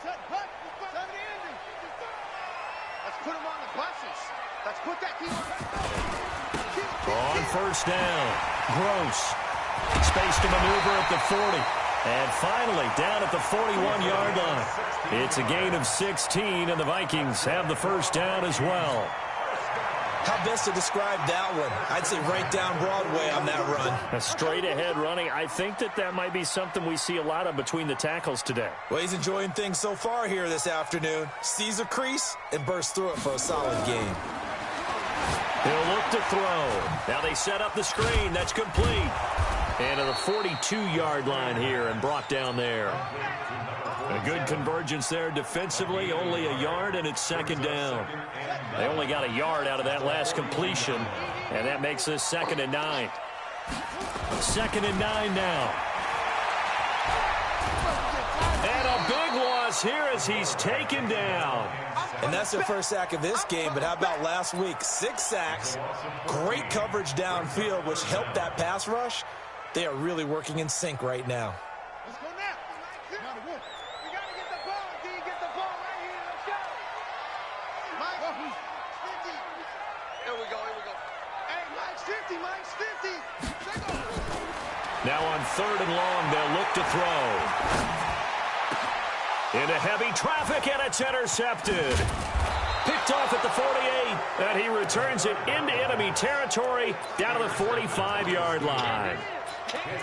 Let's put him on the buses. Let's put that team on first down. Gross. Space to maneuver at the 40. And finally, down at the 41-yard line. It's a gain of 16, and the Vikings have the first down as well. How best to describe that one? I'd say right down Broadway on that run. A straight-ahead running. I think that might be something we see a lot of between the tackles today. Well, he's enjoying things so far here this afternoon. Sees a crease and bursts through it for a solid gain. He'll look to throw. Now they set up the screen. That's complete. And to the 42-yard line here and brought down there. A good convergence there defensively, only a yard, and it's second down. They only got a yard out of that last completion, and that makes this 2nd and 9. 2nd and 9 now. And a big loss here as he's taken down. And that's the first sack of this game, but how about last week? 6 sacks, great coverage downfield, which helped that pass rush. They are really working in sync right now. Let's go now. We got to get the ball, D. Get the ball right here. Let's go. Mike, 50. Here we go. Hey, Mike's 50. Mike's 50. Now on 3rd and long, they'll look to throw. Into heavy traffic, and it's intercepted. Picked off at the 48, and he returns it into enemy territory down to the 45-yard line.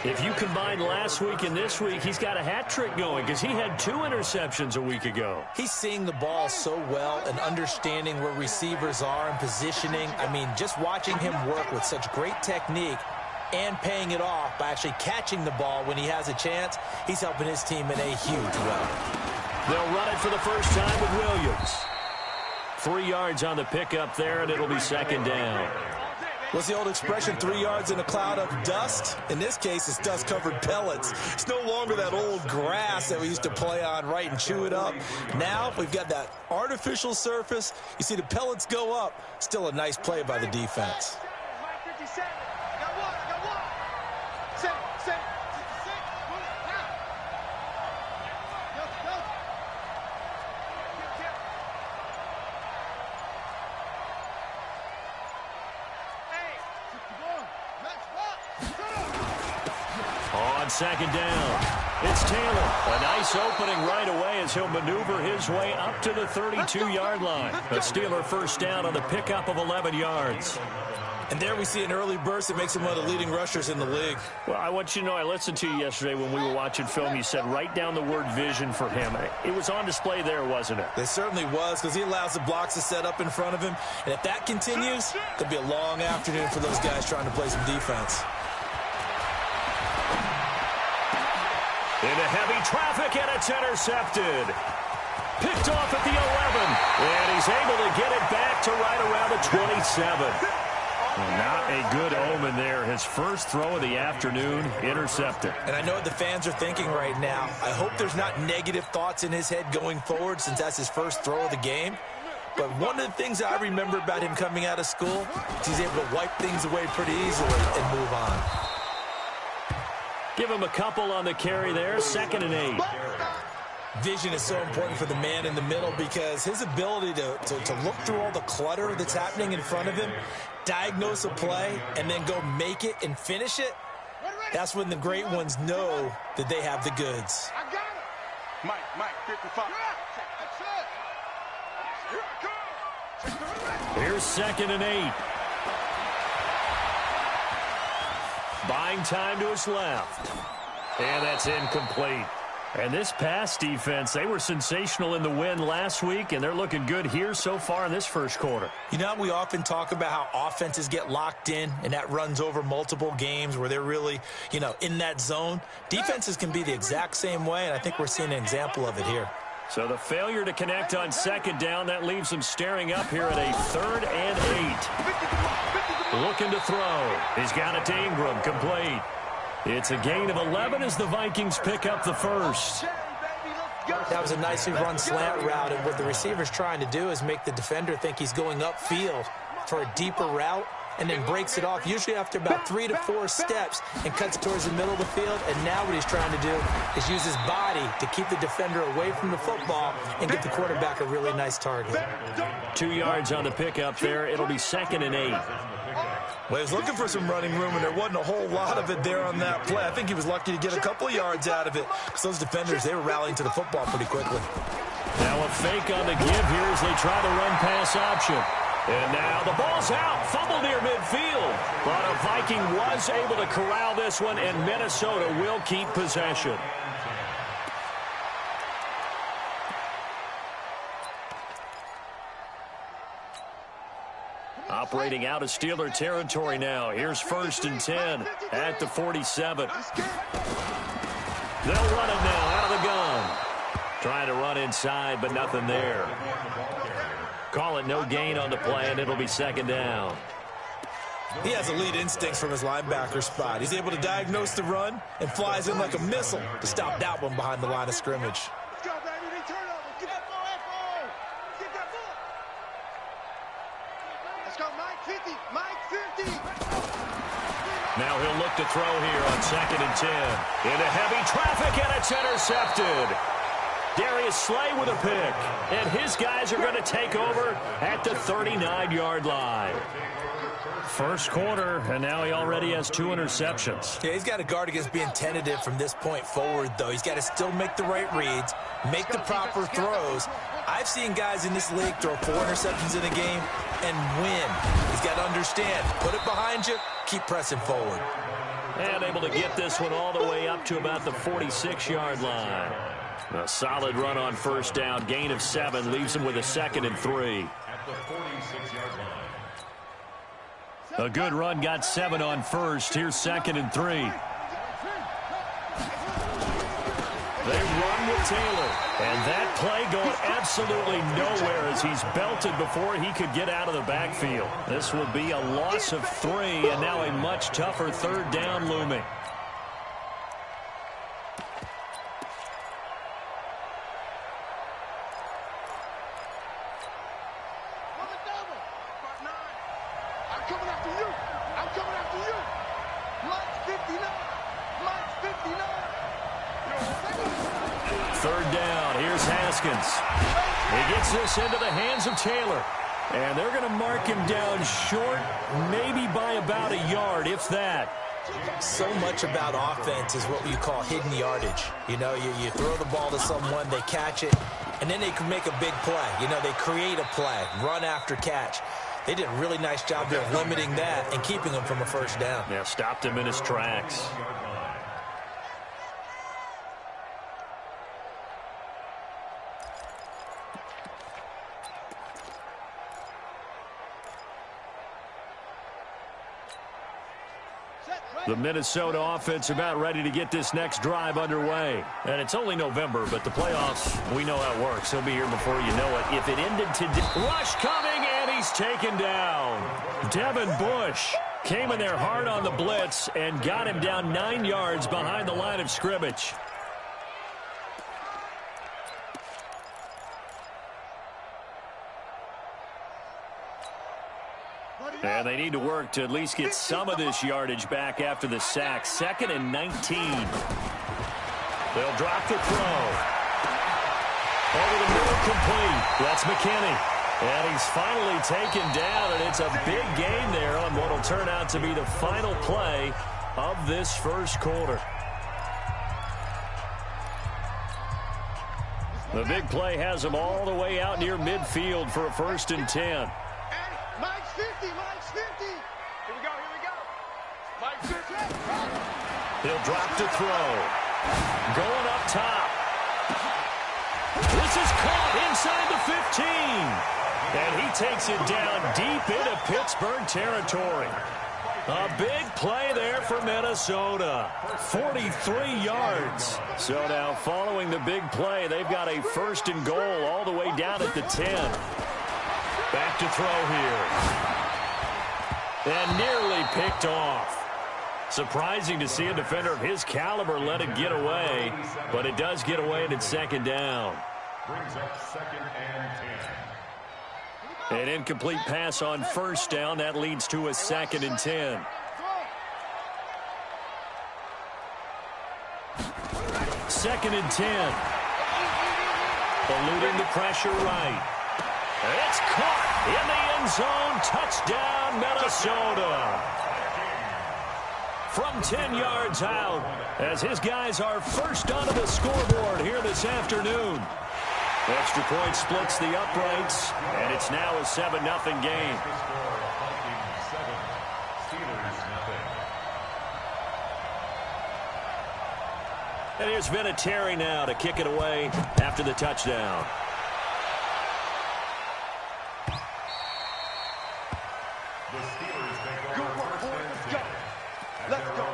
If you combine last week and this week, he's got a hat trick going because he had 2 interceptions a week ago. He's seeing the ball so well and understanding where receivers are and positioning. I mean, just watching him work with such great technique and paying it off by actually catching the ball when he has a chance, he's helping his team in a huge way. They'll run it for the first time with Williams. 3 yards on the pickup there, and it'll be second down. What's the old expression, 3 yards in a cloud of dust? In this case, it's dust-covered pellets. It's no longer that old grass that we used to play on, right, and chew it up. Now we've got that artificial surface. You see the pellets go up. Still a nice play by the defense. On second down, it's Taylor. A nice opening right away as he'll maneuver his way up to the 32-yard line. A Steeler first down on the pickup of 11 yards. And there we see an early burst that makes him one of the leading rushers in the league. Well, I want you to know, I listened to you yesterday when we were watching film. You said write down the word vision for him. It was on display there, wasn't it? It certainly was, because he allows the blocks to set up in front of him. And if that continues, it'll be a long afternoon for those guys trying to play some defense. Into heavy traffic, and it's intercepted. Picked off at the 11, and he's able to get it back to right around the 27. Well, not a good omen there. His first throw of the afternoon, intercepted. And I know what the fans are thinking right now. I hope there's not negative thoughts in his head going forward since that's his first throw of the game. But one of the things I remember about him coming out of school is he's able to wipe things away pretty easily and move on. Give him a couple on the carry there, 2nd and 8. Vision is so important for the man in the middle because his ability to look through all the clutter that's happening in front of him, diagnose a play, and then go make it and finish it, that's when the great ones know that they have the goods. I got it. Mike, 55. Here's 2nd and 8. Buying time to his left. And that's incomplete. And this pass defense, they were sensational in the win last week, and they're looking good here so far in this first quarter. You know, we often talk about how offenses get locked in, and that runs over multiple games where they're really, in that zone. Defenses can be the exact same way, and I think we're seeing an example of it here. So the failure to connect on second down, that leaves them staring up here at a 3rd and 8. Looking to throw. He's got it to Ingram, complete. It's a gain of 11 as the Vikings pick up the first. That was a nicely run slant route, and what the receiver's trying to do is make the defender think he's going upfield for a deeper route, and then breaks it off, usually after about 3 to 4 steps, and cuts towards the middle of the field. And now what he's trying to do is use his body to keep the defender away from the football and get the quarterback a really nice target. 2 yards on the pickup there. It'll be 2nd and 8. Well, he was looking for some running room, and there wasn't a whole lot of it there on that play. I think he was lucky to get a couple of yards out of it, because those defenders, they were rallying to the football pretty quickly. Now a fake on the give here as they try the run-pass option. And now the ball's out. Fumble near midfield. But a Viking was able to corral this one, and Minnesota will keep possession. Operating out of Steeler territory now. Here's 1st and 10 at the 47. They'll run it now out of the gun. Trying to run inside, but nothing there. Call it no gain on the play, and it'll be 2nd down. He has elite instincts from his linebacker spot. He's able to diagnose the run and flies in like a missile to stop that one behind the line of scrimmage. Let's go, baby. They turn over. Get that ball, F.O. Get that ball. Let's go, Mike 50. Mike 50. Now he'll look to throw here on 2nd and 10. Into heavy traffic, and it's intercepted. Darius Slay with a pick. And his guys are going to take over at the 39-yard line. First quarter, and now he already has 2 interceptions. Yeah, he's got to guard against being tentative from this point forward, though. He's got to still make the right reads, make the proper throws. I've seen guys in this league throw 4 interceptions in a game and win. He's got to understand, put it behind you, keep pressing forward. And able to get this one all the way up to about the 46-yard line. A solid run on 1st down. Gain of 7 leaves him with a 2nd and 3. At the 46-yard line. A good run got 7 on 1st. Here's 2nd and 3. They run with Taylor. And that play going absolutely nowhere as he's belted before he could get out of the backfield. This will be a loss of 3, and now a much tougher 3rd down looming. Coming after you. I'm coming after you. Mike 59. Mike 59. 3rd down. Here's Haskins. He gets this into the hands of Taylor. And they're going to mark him down short, maybe by about a yard, if that. So much about offense is what you call hidden yardage. You know, you throw the ball to someone, they catch it, and then they can make a big play. You know, they create a play, run after catch. They did a really nice job there of limiting that and keeping him from a 1st down. Yeah, stopped him in his tracks. The Minnesota offense about ready to get this next drive underway. And it's only November, but the playoffs, we know how it works. He'll be here before you know it. If it ended today, rush coming, and he's taken down. Devin Bush came in there hard on the blitz and got him down 9 yards behind the line of scrimmage. And they need to work to at least get some of this yardage back after the sack. 2nd and 19. They'll drop the throw. Over the middle, complete. That's McKinney. And he's finally taken down, and it's a big gain there on what will turn out to be the final play of this first quarter. The big play has him all the way out near midfield for a 1st and 10. Mike's 50. Mike's 50. Here we go. Here we go. Mike's 50. He'll drop to throw. Going up top. This is caught inside the 15. And he takes it down deep into Pittsburgh territory. A big play there for Minnesota. 43 yards. So now following the big play, they've got a 1st and goal all the way down at the 10. Back to throw here. And nearly picked off. Surprising to see a defender of his caliber let it get away, but it does get away and it's 2nd down. Brings up 2nd and 10. An incomplete pass on first down. That leads to a 2nd and 10. Second and 10. Eluding the pressure right. It's caught in the end zone. Touchdown, Minnesota. From 10 yards out, as his guys are first onto the scoreboard here this afternoon. Extra point splits the uprights, and it's now a 7-0 game. And here's Vinatieri now to kick it away after the touchdown. Good work, boys. Let's go. Let's go.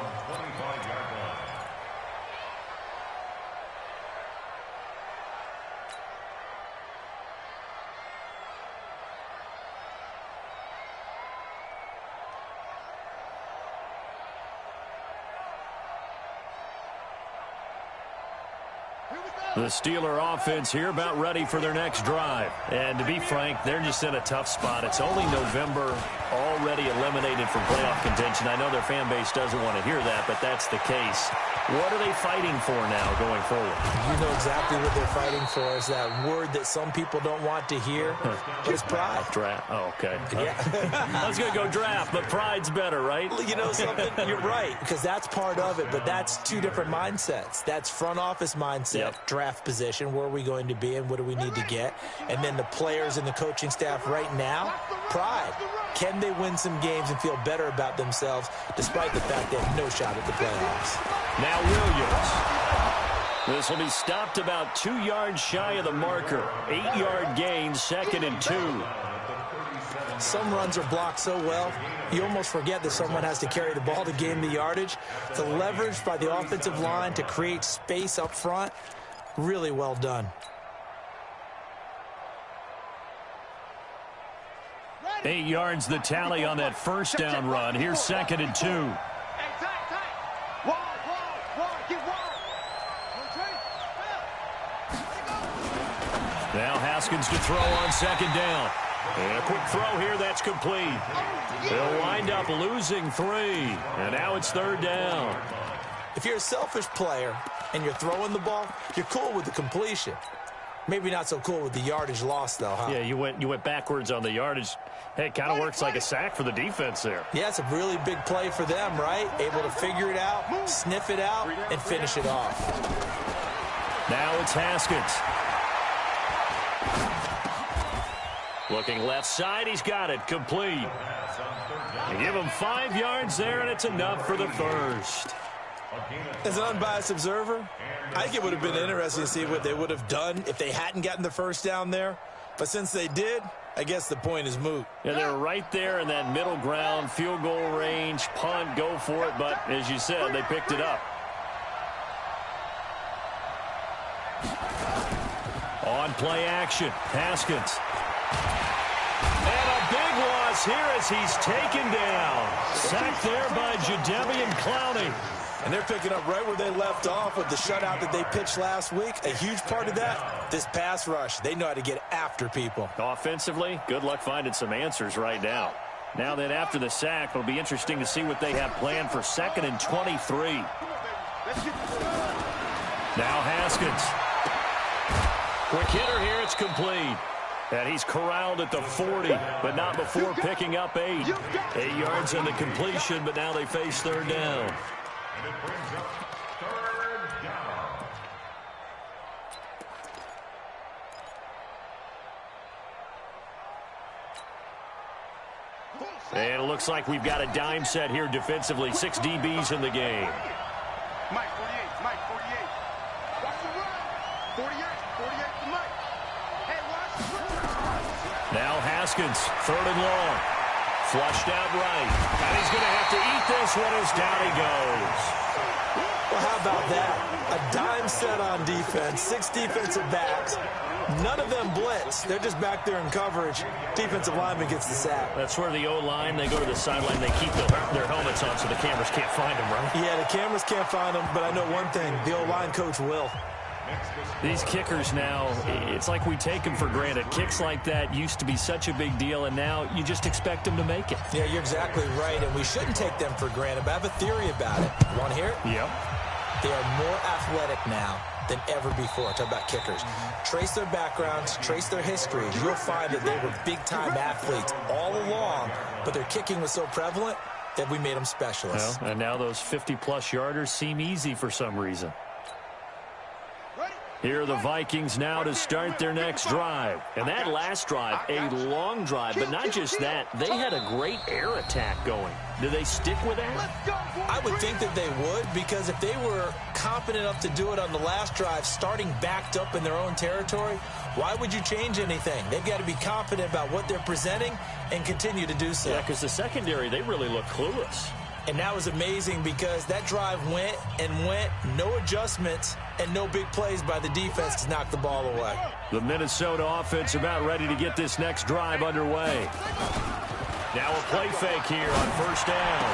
The Steeler offense here about ready for their next drive. And to be frank, they're just in a tough spot. It's only November, already eliminated from playoff contention. I know their fan base doesn't want to hear that, but that's the case. What are they fighting for now going forward? You know exactly what they're fighting for. Is that word that some people don't want to hear. But it's pride. Draft. Oh, okay. Yeah. I was going to go draft, but pride's better, right? You know something? You're right, because that's part of it, but that's two different mindsets. That's front office mindset, draft position, where are we going to be and what do we need to get? And then the players and the coaching staff right now, pride. Can they win some games and feel better about themselves despite the fact they have no shot at the playoffs? Now Williams. This will be stopped about 2 yards shy of the marker. 8-yard gain, 2nd and 2. Some runs are blocked so well, you almost forget that someone has to carry the ball to gain the yardage. The leverage by the offensive line to create space up front, really well done. Ready. 8 yards the tally on that first down run. Here's 2nd and 2. Hey, tight. Wall, get wall. Now Haskins to throw on 2nd down. And a quick throw here, that's complete. They'll wind up losing 3. And now it's 3rd down. If you're a selfish player and you're throwing the ball, you're cool with the completion. Maybe not so cool with the yardage loss, though, huh? Yeah, you went backwards on the yardage. Hey, it kind of works like a sack for the defense there. Yeah, it's a really big play for them, right? Able to figure it out, sniff it out, and finish it off. Now it's Haskins. Looking left side, he's got it, complete. They give him 5 yards there, and it's enough for the first. As an unbiased observer, I think it would have been interesting to see what they would have done if they hadn't gotten the first down there. But since they did, I guess the point is moot. Yeah, they're right there in that middle ground, field goal range, punt, go for it. But as you said, they picked it up. On play action, Haskins. And a big loss here as he's taken down. Sacked there by Jadeveon Clowney. And they're picking up right where they left off with the shutout that they pitched last week. A huge part of that, this pass rush. They know how to get after people. Offensively, good luck finding some answers right now. Now then, after the sack, it'll be interesting to see what they have planned for 2nd and 23. Now Haskins. Quick hitter here, it's complete. And he's corralled at the 40, but not before picking up 8. 8 yards on the completion, but now they face 3rd down. And it brings up 3rd down. And it looks like we've got a dime set here defensively. 6 DBs in the game. Mike, 48, Mike, 48. Watch the run. 48 to Mike. Hey, watch the run. Now Haskins, 3rd and long. Flushed out right. And he's going to have to eat this one as down he goes. Well, how about that? A dime set on defense, 6 defensive backs. None of them blitz. They're just back there in coverage. Defensive lineman gets the sack. That's where the O-line, they go to the sideline, they keep their helmets on so the cameras can't find them, right? Yeah, the cameras can't find them, but I know one thing. The O-line coach will. These kickers now, it's like we take them for granted. Kicks like that used to be such a big deal, and now you just expect them to make it. Yeah, you're exactly right, and we shouldn't take them for granted, but I have a theory about it. You want to hear it? Yep. They are more athletic now than ever before. Talk about kickers. Trace their backgrounds, trace their histories. You'll find that they were big-time athletes all along, but their kicking was so prevalent that we made them specialists. Well, and now those 50-plus yarders seem easy for some reason. Here are the Vikings now to start their next drive. And that last drive, a long drive, but not just that. They had a great air attack going. Do they stick with that? I would think that they would, because if they were confident enough to do it on the last drive, starting backed up in their own territory, why would you change anything? They've got to be confident about what they're presenting and continue to do so. Yeah, because the secondary, they really look clueless. And that was amazing because that drive went and went, no adjustments, and no big plays by the defense to knock the ball away. The Minnesota offense about ready to get this next drive underway. Now a play fake here on first down.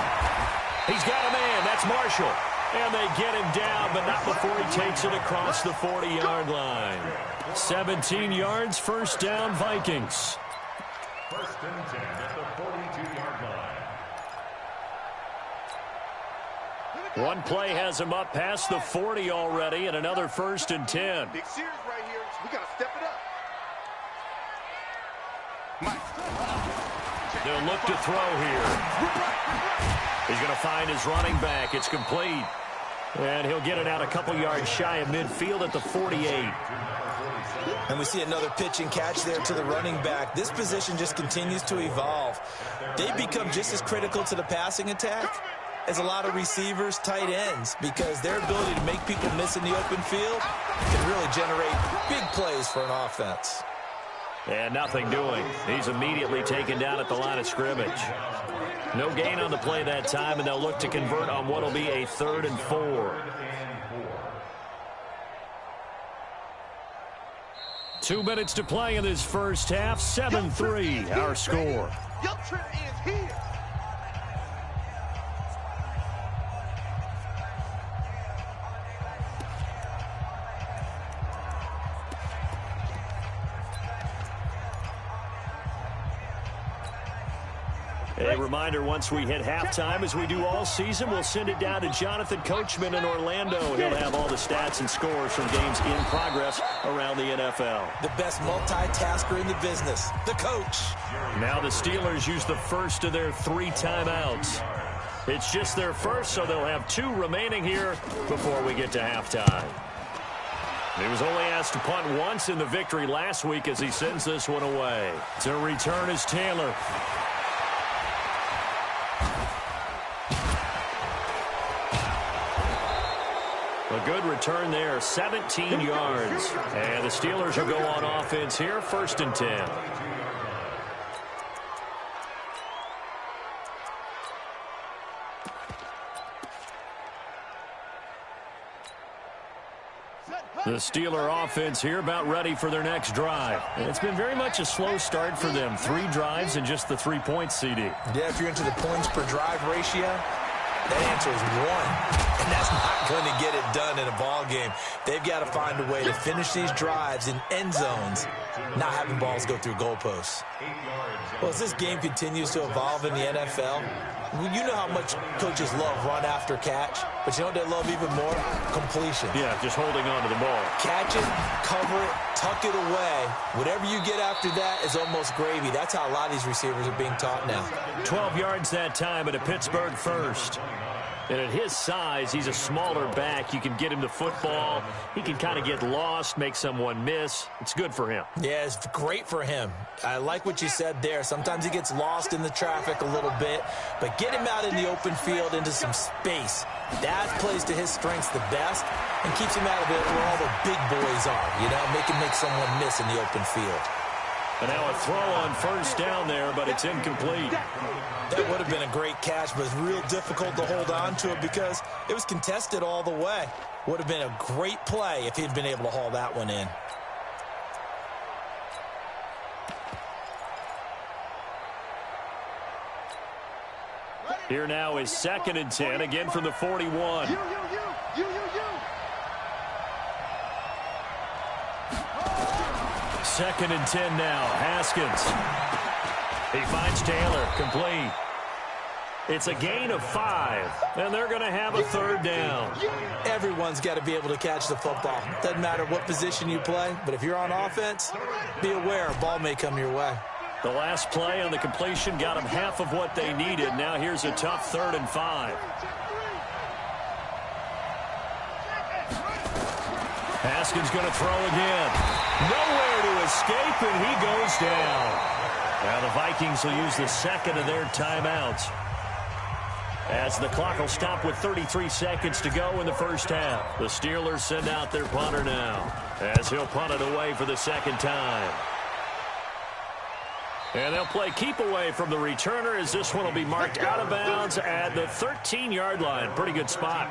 He's got a man. That's Marshall. And they get him down, but not before he takes it across the 40-yard line. 17 yards, first down, Vikings. First and 10 at the 42-yard line. One play has him up past the 40 already, and another first and 10. Big series right here. We got to step it up. They'll look to throw here. He's going to find his running back. It's complete. And he'll get it out a couple yards shy of midfield at the 48. And we see another pitch and catch there to the running back. This position just continues to evolve. They've become just as critical to the passing attack as a lot of receivers, tight ends, because their ability to make people miss in the open field can really generate big plays for an offense. And nothing doing. He's immediately taken down at the line of scrimmage. No gain on the play that time, and they'll look to convert on what will be a 3rd and 4. 2 minutes to play in this first half. 7-3, our score. Your trip is here. A reminder, once we hit halftime, as we do all season, we'll send it down to Jonathan Coachman in Orlando. He'll have all the stats and scores from games in progress around the NFL. The best multitasker in the business, the coach. Now the Steelers use the first of their 3 timeouts. It's just their first, so they'll have 2 remaining here before we get to halftime. He was only asked to punt once in the victory last week as he sends this one away. To return is Taylor. A good return there, 17 yards. And the Steelers will go on offense here, 1st and 10. The Steeler offense here about ready for their next drive. And it's been very much a slow start for them. 3 drives and just the 3 points, CD. Yeah, if you're into the points per drive ratio, that answer is 1. And that's not going to get it done in a ball game. They've got to find a way to finish these drives in end zones, not having balls go through goalposts. Well, as this game continues to evolve in the NFL, you know how much coaches love run after catch, but you know what they love even more? Completion. Yeah, just holding on to the ball. Catch it, cover it, tuck it away. Whatever you get after that is almost gravy. That's how a lot of these receivers are being taught now. 12 yards that time at a Pittsburgh first. And at his size, he's a smaller back. You can get him the football. He can kind of get lost, make someone miss. It's good for him. Yeah, it's great for him. I like what you said there. Sometimes he gets lost in the traffic a little bit, but get him out in the open field into some space. That plays to his strengths the best and keeps him out of it where all the big boys are, you know, make someone miss in the open field. And now a throw on first down there, but it's incomplete. That would have been a great catch, but it's real difficult to hold on to it because it was contested all the way. Would have been a great play if he'd been able to haul that one in. Here now is 2nd and 10, again from the 41. 2nd and 10 now. Haskins. He finds Taylor. Complete. It's a gain of 5, and they're going to have a 3rd down. Everyone's got to be able to catch the football. Doesn't matter what position you play, but if you're on offense, be aware a ball may come your way. The last play on the completion got them half of what they needed. Now here's a tough 3rd and 5. Haskins going to throw again. Nowhere to escape, and he goes down. Now the Vikings will use the 2nd of their timeouts, as the clock will stop with 33 seconds to go in the first half. The Steelers send out their punter now, as he'll punt it away for the 2nd time. And they'll play keep away from the returner, as this one will be marked out of bounds at the 13-yard line. Pretty good spot.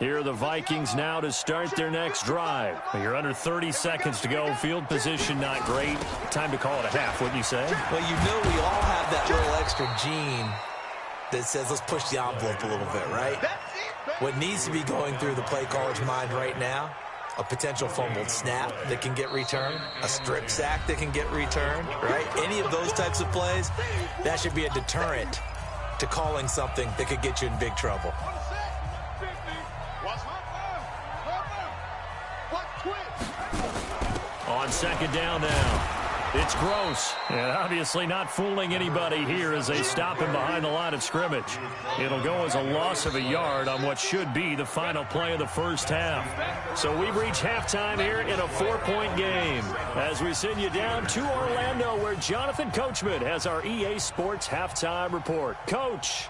Here are the Vikings now to start their next drive. You're under 30 seconds to go. Field position not great. Time to call it a half, wouldn't you say? Well, you know we all have that little extra gene that says let's push the envelope a little bit, right? What needs to be going through the play caller's mind right now, a potential fumbled snap that can get returned, a strip sack that can get returned, right? Any of those types of plays, that should be a deterrent to calling something that could get you in big trouble. On 2nd down now. It's Gross. And obviously not fooling anybody here as they stop him behind the line of scrimmage. It'll go as a loss of a yard on what should be the final play of the first half. So we've reached halftime here in a 4-point game, as we send you down to Orlando, where Jonathan Coachman has our EA Sports halftime report. Coach.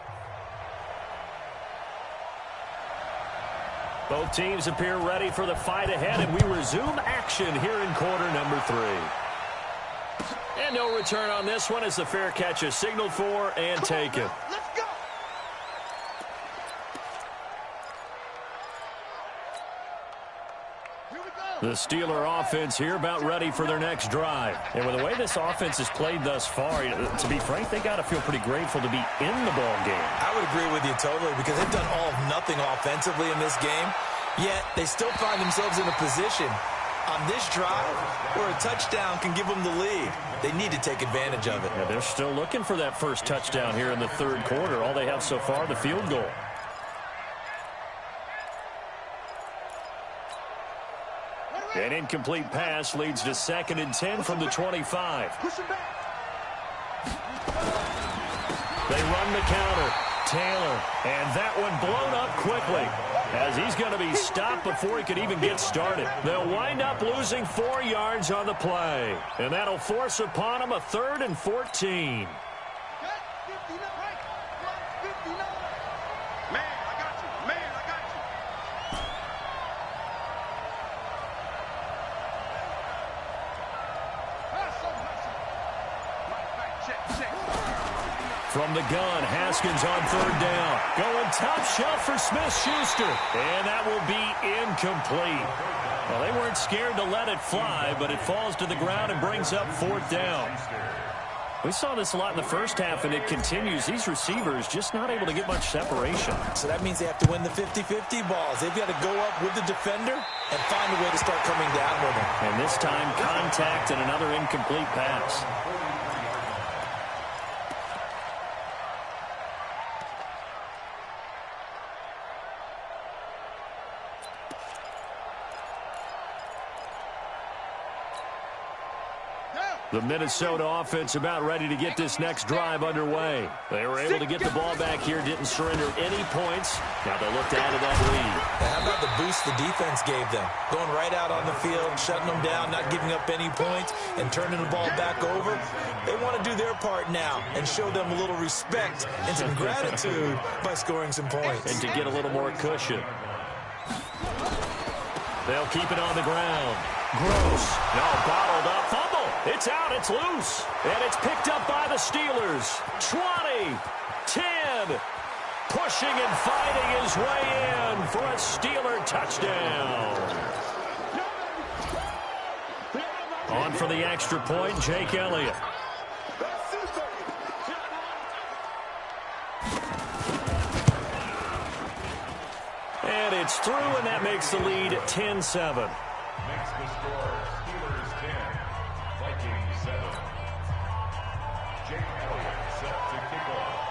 Both teams appear ready for the fight ahead, and we resume action here in quarter number 3. And no return on this one, as the fair catch is signaled for and taken. Let's go. Here we go. The Steeler offense here about ready for their next drive. And with the way this offense has played thus far, to be frank, they got to feel pretty grateful to be in the ball game. I would agree with you totally, because they've done all of nothing offensively in this game, yet they still find themselves in a position on this drive where a touchdown can give them the lead. They need to take advantage of it. Yeah, they're still looking for that first touchdown here in the 3rd quarter. All they have so far, the field goal. An incomplete pass leads to 2nd and 10 from the 25. They run the counter. Taylor, and that one blown up quickly, as he's going to be stopped before he could even get started. They'll wind up losing 4 yards on the play, and that'll force upon them a 3rd and 14. From the gun, Haskins on 3rd down. Going top shelf for Smith-Schuster. And that will be incomplete. Well, they weren't scared to let it fly, but it falls to the ground and brings up 4th down. We saw this a lot in the first half, and it continues. These receivers just not able to get much separation. So that means they have to win the 50-50 balls. They've got to go up with the defender and find a way to start coming down with him. And this time, contact and another incomplete pass. The Minnesota offense about ready to get this next drive underway. They were able to get the ball back here, didn't surrender any points. Now they look to add to that lead. How about the boost the defense gave them? Going right out on the field, shutting them down, not giving up any points, and turning the ball back over. They want to do their part now and show them a little respect and some gratitude by scoring some points. And to get a little more cushion. They'll keep it on the ground. Gross. Now bottled up. Fumble. It's out. It's loose. And it's picked up by the Steelers. 20, 10. Pushing and fighting his way in for a Steeler touchdown. up for the extra point, Jake Elliott. And it's through, and that makes the lead 10-7. Makes the score Steelers 10, Vikings 7. Jake Elliott set to kick off.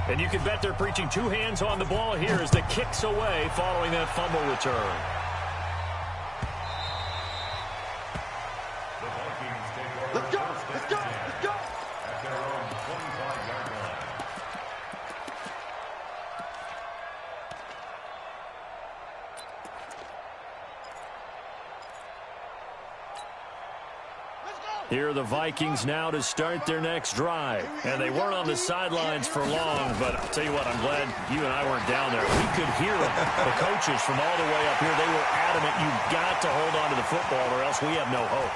And you can bet they're preaching two hands on the ball here as the kick's away following that fumble return. The Vikings take over. Let's go, let's go, let's go. At their own 25-yard line. Here are the Vikings now to start their next drive. And they weren't on the sidelines for long, but I'll tell you what, I'm glad you and I weren't down there. We could hear them. The coaches from all the way up here, they were adamant, you've got to hold on to the football or else we have no hope.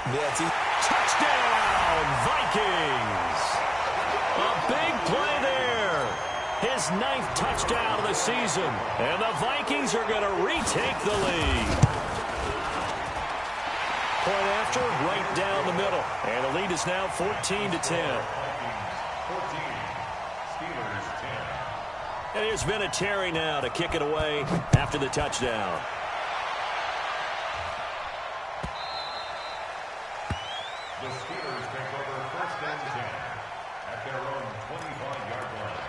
Touchdown, Vikings! A big play there. His 9th touchdown of the season. And the Vikings are going to retake the lead. Point after, right down the middle. And the lead is now 14-10. Vikings 14, Steelers 10. And here's Vinatieri now to kick it away after the touchdown. The Steelers take over 1st and 10 at their own 25-yard line.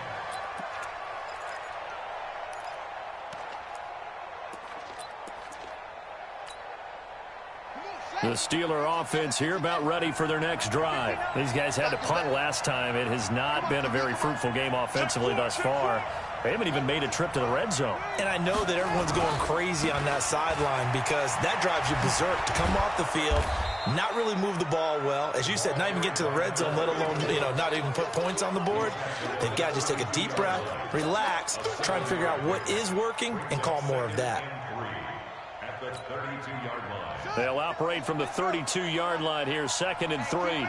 The Steeler offense here about ready for their next drive. These guys had to punt last time. It has not been a very fruitful game offensively thus far. They haven't even made a trip to the red zone. And I know that everyone's going crazy on that sideline because that drives you berserk to come off the field, not really move the ball well. As you said, not even get to the red zone, let alone, not even put points on the board. They've got to just take a deep breath, relax, try and figure out what is working, and call more of that. At the 32-yard line. They'll operate from the 32-yard line here, 2nd and 3.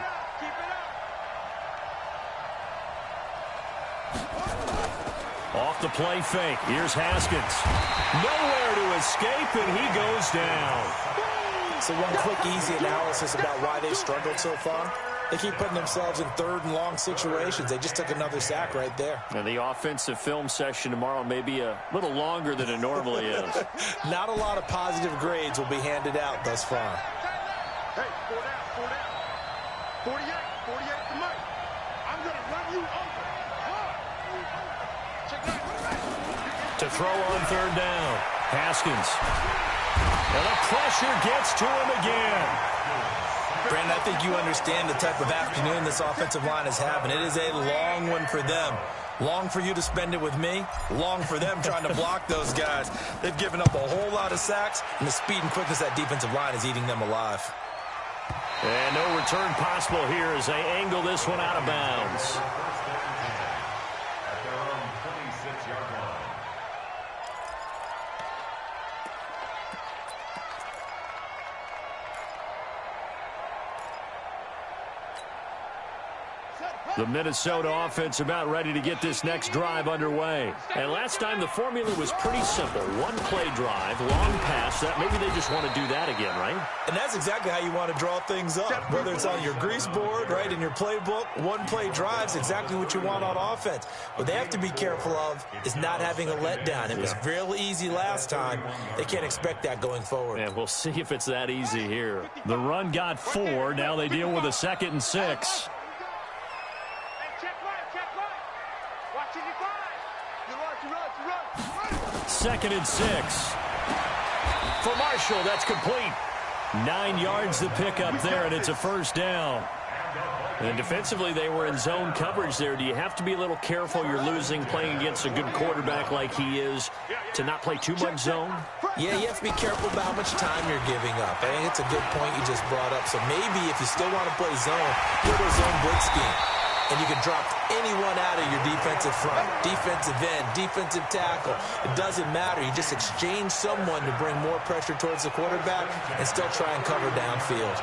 Off the play fake. Here's Haskins. Nowhere to escape, and he goes down. So one quick, easy analysis about why they've struggled so far. They keep putting themselves in 3rd and long situations. They just took another sack right there. And the offensive film session tomorrow may be a little longer than it normally is. Not a lot of positive grades will be handed out thus far. Hey, 4 down, 4 down. 48 to Mike. I'm going to run you over. Check that. To throw on 3rd down. Haskins. And the pressure gets to him again. Brandon, I think you understand the type of afternoon this offensive line is having. It is a long one for them. Long for you to spend it with me. Long for them trying to block those guys. They've given up a whole lot of sacks, and the speed and quickness of that defensive line is eating them alive. And no return possible here as they angle this one out of bounds. At their own 26-yard line. The Minnesota offense about ready to get this next drive underway. And last time the formula was pretty simple. One play drive, long pass. That maybe they just want to do that again, right? And that's exactly how you want to draw things up. Whether it's on your grease board, right, in your playbook, one play drive's exactly what you want on offense. What they have to be careful of is not having a letdown. It was real easy last time. They can't expect that going forward. And we'll see if it's that easy here. The run got 4. Now they deal with a 2nd and 6. Second and 6. For Marshall, that's complete. 9 yards to pick up there, and it's a 1st down. And defensively, they were in zone coverage there. Do you have to be a little careful? You're losing, playing against a good quarterback like he is, to not play too much zone? Yeah, you have to be careful about how much time you're giving up. I think it's a good point you just brought up. So maybe if you still want to play zone, go to a zone blitz scheme. And you can drop anyone out of your defensive front, defensive end, defensive tackle. It doesn't matter. You just exchange someone to bring more pressure towards the quarterback and still try and cover downfield.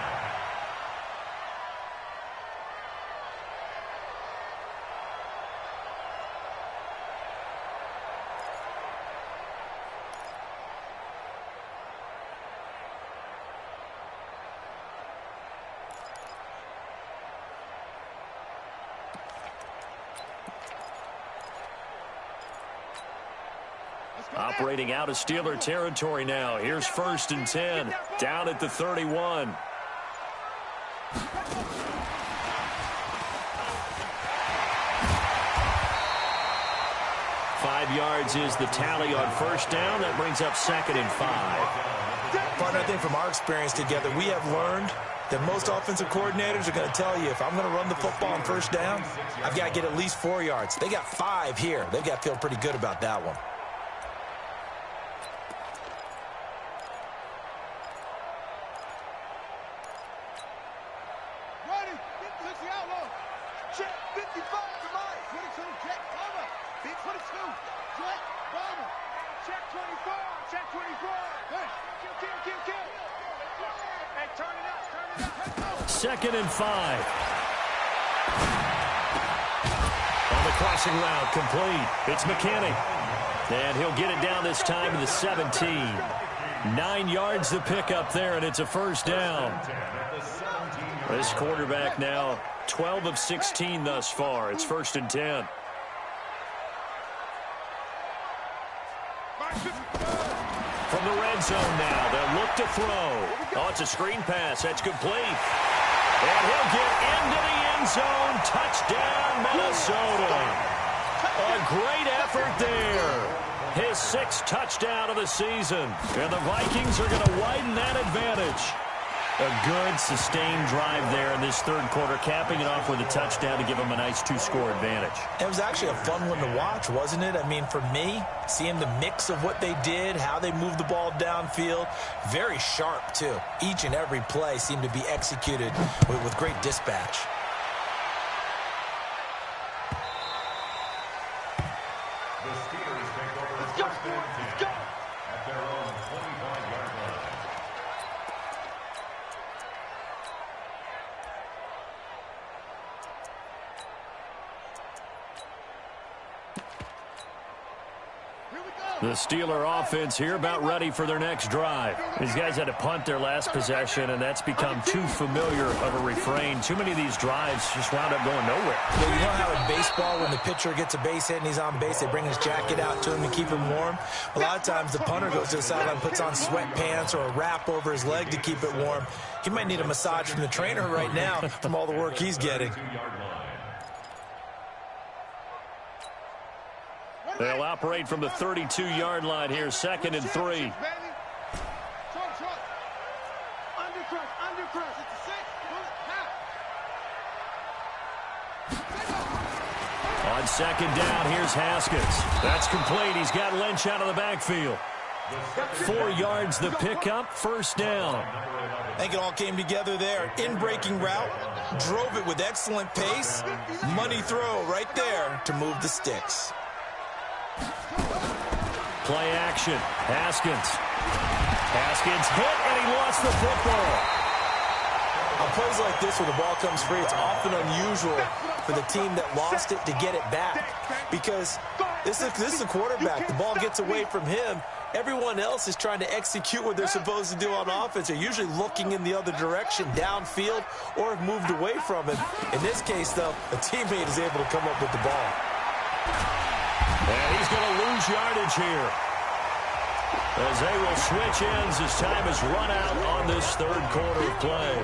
Operating out of Steeler territory now. Here's 1st and 10. Down at the 31. Five yards is the tally on 1st down. That brings up 2nd and 5. Partner, I think from our experience together, we have learned that most offensive coordinators are going to tell you, if I'm going to run the football on 1st down, I've got to get at least 4 yards. They got 5 here. They've got to feel pretty good about that one. Ready. Let's the outlaw. Check 55 to Mike. 22. Check bomber. Big 22. Check bomber. Check 24. Check 24. Hey. Kill. Hey, turn it up. 2nd and 5. On the crossing route, complete. It's McKinney. And he'll get it down this time to the 17. 9 yards the pickup there, and it's a 1st down. This quarterback now 12 of 16 thus far. It's 1st and 10. From the red zone now, they'll look to throw. Oh, it's a screen pass. That's complete. And he'll get into the end zone. Touchdown, Minnesota. A great effort there. His 6th touchdown of the season. And the Vikings are going to widen that advantage. A good, sustained drive there in this 3rd quarter, capping it off with a touchdown to give them a nice 2-score advantage. It was actually a fun one to watch, wasn't it? I mean, for me, seeing the mix of what they did, how they moved the ball downfield, very sharp, too. Each and every play seemed to be executed with great dispatch. The Steelers take over 1st and 10 at their own 25-yard line. The Steeler offense here about ready for their next drive. These guys had to punt their last possession, and that's become too familiar of a refrain. Too many of these drives just wound up going nowhere. Well, you know how in baseball, when the pitcher gets a base hit and he's on base, they bring his jacket out to him to keep him warm? A lot of times the punter goes to the sideline, puts on sweatpants or a wrap over his leg to keep it warm. He might need a massage from the trainer right now from all the work he's getting. They'll operate from the 32-yard line here, 2nd and 3. On 2nd down, here's Haskins. That's complete. He's got Lynch out of the backfield. 4 yards the pickup, 1st down. I think it all came together there. In-breaking route, drove it with excellent pace. Money throw right there to move the sticks. Play action. Haskins hit, and he lost the football. On plays like this where the ball comes free, it's often unusual for the team that lost it to get it back. Because this is a quarterback. The ball gets away from him. Everyone else is trying to execute what they're supposed to do on offense. They're usually looking in the other direction, downfield, or have moved away from him. In this case, though, a teammate is able to come up with the ball. And he's going to lose yardage here, as they will switch ends as time has run out on this 3rd quarter of play.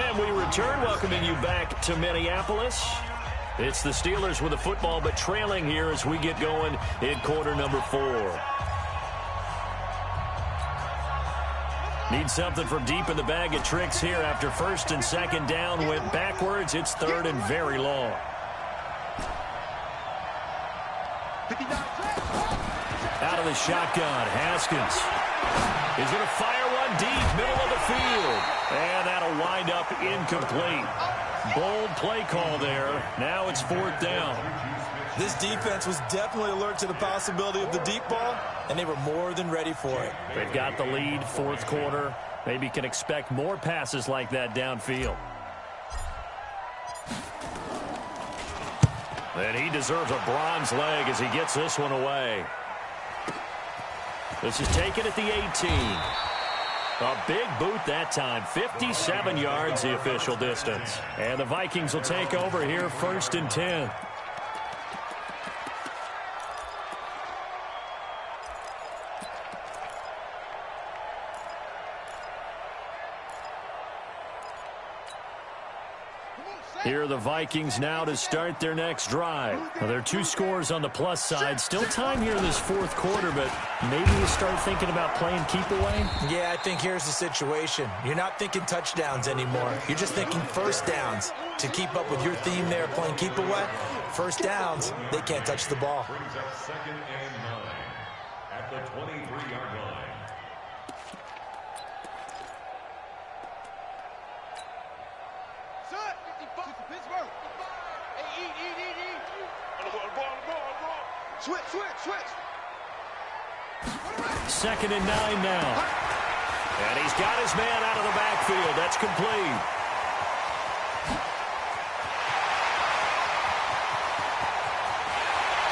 And we return, welcoming you back to Minneapolis. It's the Steelers with the football, but trailing here as we get going in quarter number 4. Need something from deep in the bag of tricks here after 1st and 2nd down went backwards. It's 3rd and very long. Out of the shotgun, Haskins is going to fire one deep, middle of the field. And that'll wind up incomplete. Bold play call there. Now it's 4th down. This defense was definitely alert to the possibility of the deep ball, and they were more than ready for it. They've got the lead, 4th quarter. Maybe can expect more passes like that downfield. And he deserves a bronze leg as he gets this one away. This is taken at the 18. A big boot that time. 57 yards the official distance. And the Vikings will take over here, 1st and 10. Here are the Vikings now to start their next drive. Well, there are 2 scores on the plus side. Still time here in this fourth quarter, but maybe you start thinking about playing keep away? Yeah, I think here's the situation. You're not thinking touchdowns anymore. You're just thinking first downs. To keep up with your theme there, playing keep away, first downs, they can't touch the ball. Brings up 2nd and 9 at the 23-yard line. Pittsburgh. Hey, eat. Switch. 2nd and 9 now. And he's got his man out of the backfield. That's complete.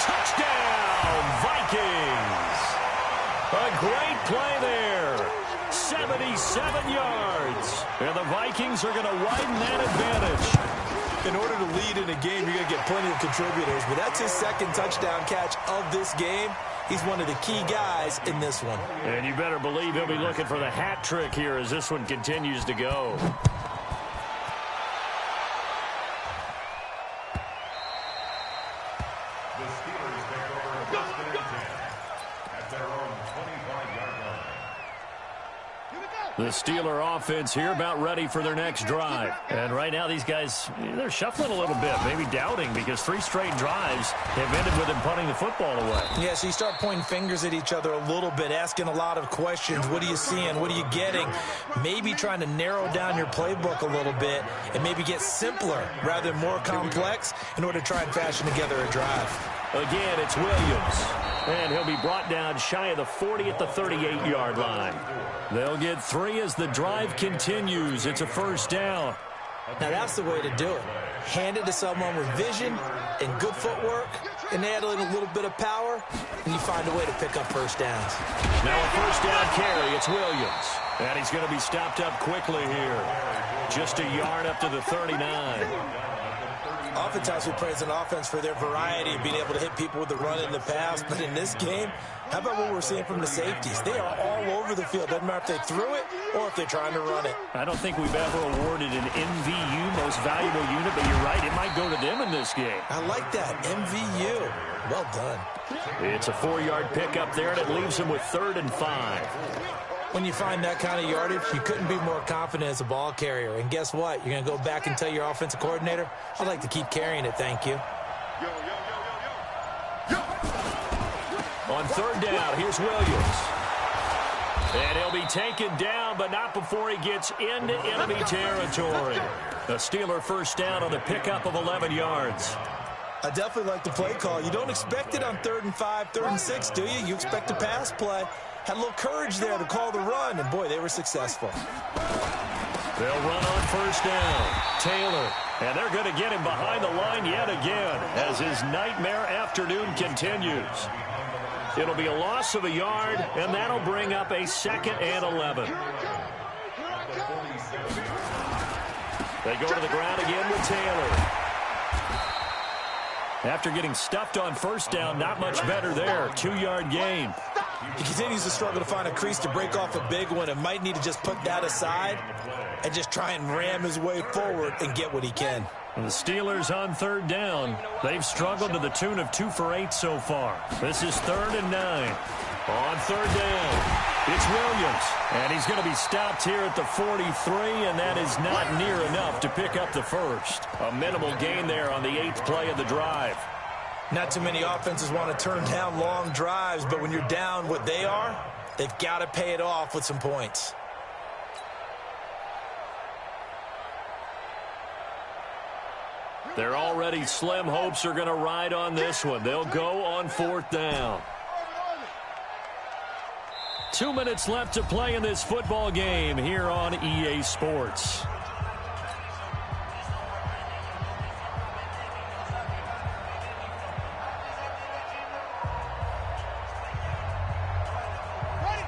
Touchdown, Vikings. A great play there. 77 yards. And the Vikings are going to widen that advantage. In order to lead in a game, you're going to get plenty of contributors, but that's his 2nd touchdown catch of this game. He's one of the key guys in this one. And you better believe he'll be looking for the hat trick here as this one continues to go. The Steelers take over 1st and 10 at their own 25-yard line. The Steeler offense here about ready for their next drive. And right now these guys, they're shuffling a little bit, maybe doubting because 3 straight drives have ended with them punting the football away. Yeah, so you start pointing fingers at each other a little bit, asking a lot of questions. What are you seeing? What are you getting? Maybe trying to narrow down your playbook a little bit and maybe get simpler rather than more complex in order to try and fashion together a drive. Again, it's Williams. And he'll be brought down shy of the 40 at the 38-yard line. They'll get 3 as the drive continues. It's a first down. Now, that's the way to do it. Hand it to someone with vision and good footwork, and add in a little bit of power, and you find a way to pick up first downs. Now a first down carry. It's Williams. And he's going to be stopped up quickly here. Just a yard up to the 39. Oftentimes we praise an offense for their variety of being able to hit people with the run in the pass, but in this game, how about what we're seeing from the safeties? They are all over the field. Doesn't matter if they threw it or if they're trying to run it. I don't think we've ever awarded an MVU, most valuable unit, but you're right, it might go to them in this game. I like that, MVU. Well done. It's a 4-yard pickup there, and it leaves them with 3rd and 5. When you find that kind of yardage, you couldn't be more confident as a ball carrier. And guess what? You're going to go back and tell your offensive coordinator, I'd like to keep carrying it, thank you. On 3rd down, here's Williams. And he'll be taken down, but not before he gets into enemy territory. A Steeler first down on the pickup of 11 yards. I definitely like the play call. You don't expect it on 3rd and 5, 3rd and 6, do you? You expect a pass play. Had a little courage there to call the run, and boy, they were successful. They'll run on first down. Taylor, and they're going to get him behind the line yet again as his nightmare afternoon continues. It'll be a loss of a yard, and that'll bring up a 2nd and 11. They go to the ground again with Taylor. After getting stuffed on first down, not much better there. 2-yard gain. He continues to struggle to find a crease to break off a big one and might need to just put that aside and just try and ram his way forward and get what he can. And the Steelers on 3rd down. They've struggled to the tune of 2 for 8 so far. This is 3rd and 9. On 3rd down, it's Williams. And he's going to be stopped here at the 43, and that is not near enough to pick up the first. A minimal gain there on the 8th play of the drive. Not too many offenses want to turn down long drives, but when you're down what they are, they've got to pay it off with some points. Their already slim hopes are going to ride on this one. They'll go on 4th down. 2 minutes left to play in this football game here on EA Sports.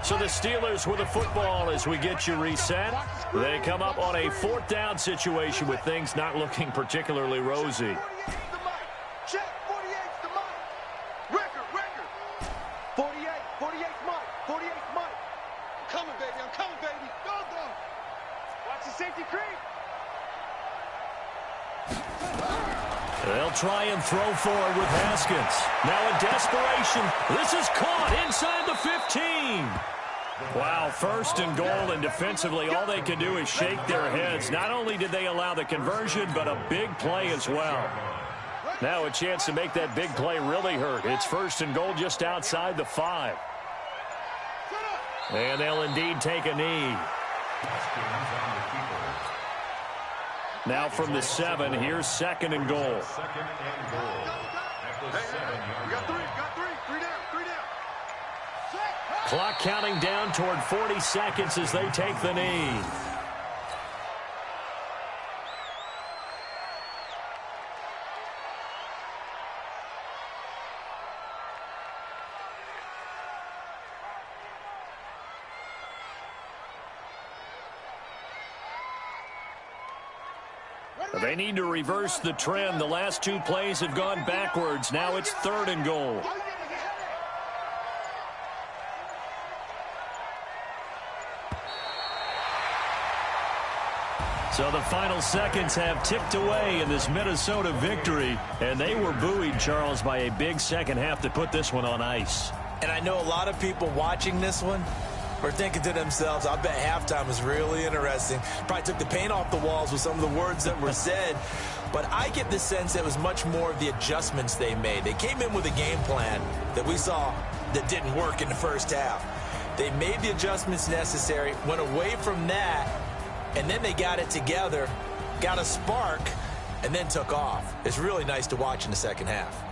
So the Steelers with the football as we get you reset. They come up on a 4th down situation with things not looking particularly rosy. Check, 48's the mic. Record. 48's Mike. 48's Mike. I'm coming, baby. Go. Watch the safety creep. They'll try and throw forward with Haskins. Now in desperation, this is caught inside the 15. Wow, first and goal, and defensively all they can do is shake their heads. Not only did they allow the conversion, but a big play as well. Now a chance to make that big play really hurt. It's first and goal just outside the 5. And they'll indeed take a knee. Now from the 7, here's second and goal. Second and goal. At the 7-yard We got three down. Clock counting down toward 40 seconds as they take the knee. They need to reverse the trend. The last 2 plays have gone backwards. Now it's third and goal. So the final seconds have ticked away in this Minnesota victory, and they were buoyed, Charles, by a big second half to put this one on ice. And I know a lot of people watching this one are thinking to themselves, I bet halftime was really interesting. Probably took the paint off the walls with some of the words that were said. But I get the sense it was much more of the adjustments they made. They came in with a game plan that we saw that didn't work in the first half. They made the adjustments necessary, went away from that, and then they got it together, got a spark, and then took off. It's really nice to watch in the second half.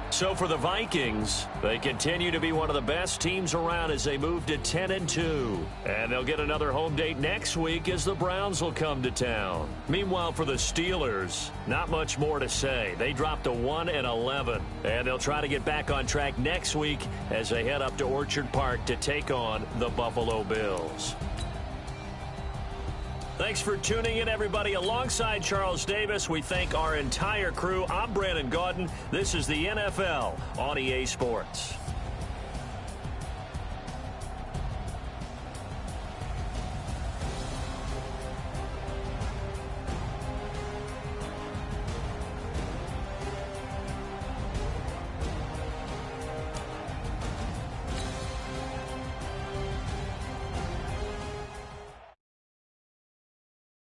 So for the Vikings, they continue to be one of the best teams around as they move to 10-2. And they'll get another home date next week as the Browns will come to town. Meanwhile, for the Steelers, not much more to say. They dropped to 1-11, and they'll try to get back on track next week as they head up to Orchard Park to take on the Buffalo Bills. Thanks for tuning in, everybody. Alongside Charles Davis, we thank our entire crew. I'm Brandon Gaudin. This is the NFL on EA Sports.